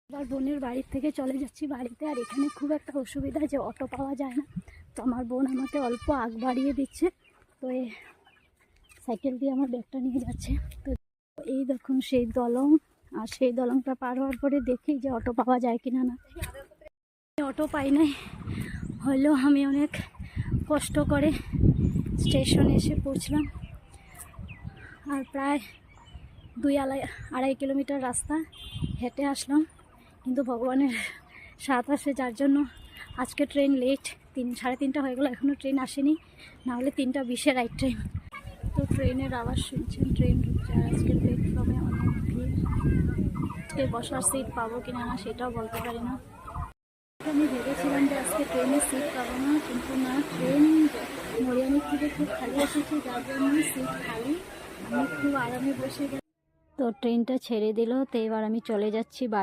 আমার বোনের বাড়ির থেকে চলে যাচ্ছি বাড়িতে। আর এখানে খুব একটা অসুবিধা যে অটো পাওয়া যায় না, তো আমার বোন আমাকে অল্প আগ বাড়িয়ে দিচ্ছে। তো এই সাইকেল দিয়ে আমার ব্যাগটা নিয়ে যাচ্ছে। তো এই দেখুন সেই দলং, আর সেই দলংটা পার হওয়ার পরে দেখি যে অটো পাওয়া যায় কিনা না। অটো পাই নাই, হলেও আমি অনেক কষ্ট করে স্টেশনে এসে পৌঁছলাম। আর প্রায় 2-2.5 কিলোমিটার রাস্তা হেঁটে আসলাম, কিন্তু ভগবানের সাথ আসে, যার জন্য আজকে ট্রেন লেট। 3:30 হয়ে গেলো, এখনও ট্রেন আসেনি, নাহলে 3:20 রাইট টাইম। তো ট্রেনের আওয়াজ শুনছেন, ট্রেন ঢুকছে। আর আজকে প্ল্যাটফর্মে অনেক ভিড়। আজকে বসার সিট পাবো কিনা না সেটাও বলতে পারি না। আমি ভেবেছিলাম যে আজকে ট্রেনের সিট পাবো না, কিন্তু না, ট্রেন মরিয়ানি থেকে খুব খালি এসেছে, যার জন্য সিট খালি। আমি খুব আরামে বসে গেছি। তো ট্রেনটা ছেড়ে দিল, তো এবার আমি চলে যাচ্ছি বাড়ি।